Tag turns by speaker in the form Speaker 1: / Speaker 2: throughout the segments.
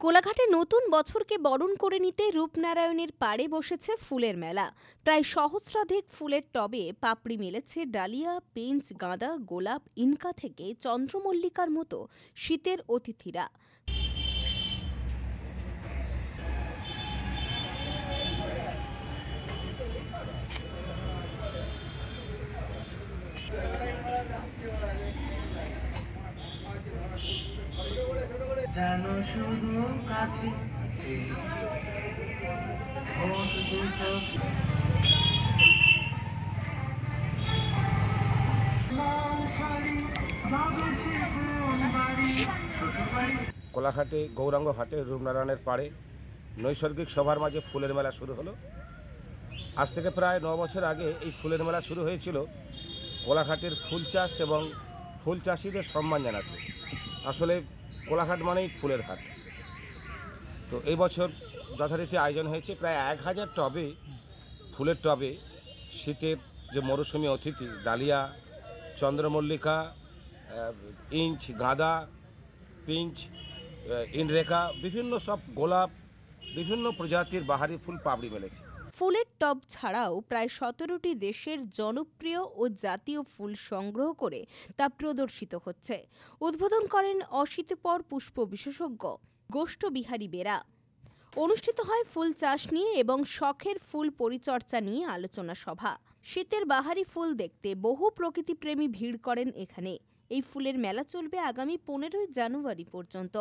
Speaker 1: কোলাঘাটে নতুন বছরকে বরণ করে নিতে রূপনারায়ণের পাড়ে বসেছে ফুলের মেলা। প্রায় সহস্রাধিক ফুলের টবে পাপড়ি মেলেছে ডালিয়া, পেঞ্চ, গাঁদা, গোলাপ, ইনকা থেকে চন্দ্রমল্লিকার মতো শীতের অতিথিরা।
Speaker 2: জানো শুধু কাছে
Speaker 3: কোলাঘাটে গৌরাঙ্গ হাটে রূপনারায়ণের পাড়ে নৈসর্গিক সভার মাঝে ফুলের মেলা শুরু হলো। আজ থেকে প্রায় 9 বছর আগে এই ফুলের মেলা শুরু হয়েছিল কোলাঘাটের ফুল চাষ এবং ফুল চাষিদের সম্মান জানাতে। আসলে কোলাঘাট মানেই ফুলের হাট। তো এই বছর যথারীতি আয়োজন হয়েছে প্রায় 1000 টবে, ফুলের টবে শীতের যে মৌসুমী অতিথি ডালিয়া, চন্দ্রমল্লিকা, ইঞ্চ, গাঁদা, পিঞ্চ, ইনরেকা, বিভিন্ন সব গোলাপ, বিভিন্ন প্রজাতির বাহারি ফুল পাপড়ি মেলেছে।
Speaker 1: ফুলের টব ছাড়াও প্রায় 17টি দেশের জনপ্রিয় ও জাতীয় ফুল সংগ্রহ করে তা প্রদর্শিত হচ্ছে। উদ্বোধন করেন অশীতিপর পুষ্প বিশেষজ্ঞ গোষ্ঠ বিহারী বেরা। অনুষ্ঠিত হয় ফুল চাষ নিয়ে এবং শখের ফুল পরিচর্যা নিয়ে আলোচনা সভা। শীতের বাহারি ফুল দেখতে বহু প্রকৃতিপ্রেমী ভিড় করেন এখানে। এই ফুলের মেলা চলবে আগামী 15 জানুয়ারি পর্যন্ত।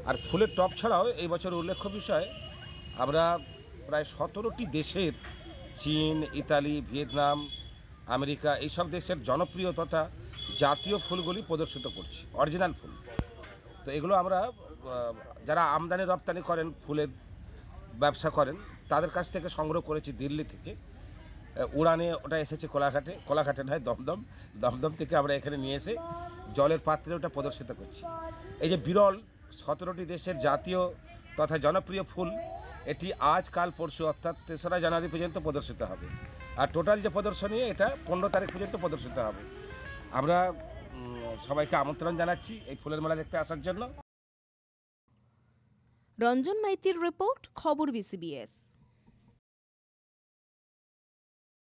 Speaker 3: আর ফুলের টব ছাড়াও এই বছর উল্লেখ্য বিষয়, আমরা প্রায় 17টি দেশের চীন, ইতালি, ভিয়েতনাম, আমেরিকা এইসব দেশের জনপ্রিয় তথা জাতীয় ফুলগুলি প্রদর্শিত করছি, অরিজিনাল ফুল। তো এগুলো আমরা যারা আমদানি রপ্তানি করেন, ফুলের ব্যবসা করেন, তাদের কাছ থেকে সংগ্রহ করেছি দিল্লি থেকে। উড়ানে ওটা এসেছে কোলাঘাটে নয়, দমদম থেকে আমরা এখানে নিয়ে এসে জলের পাত্রে ওটা প্রদর্শিত করছি। এই যে বিরল 17টি দেশের জাতীয় তথা জনপ্রিয় ফুল, এটি আজ, কাল, পরশু অর্থাৎ 3রা জানুয়ারি পর্যন্ত প্রদর্শিত হবে। আর টোটাল যে প্রদর্শনী এটা 15 তারিখ পর্যন্ত প্রদর্শিত হবে। আমরা সবাইকে আমন্ত্রণ জানাচ্ছি এই ফুলের মেলা দেখতে আসার জন্য।
Speaker 1: রঞ্জন মাইতির রিপোর্ট, খবর BCBS।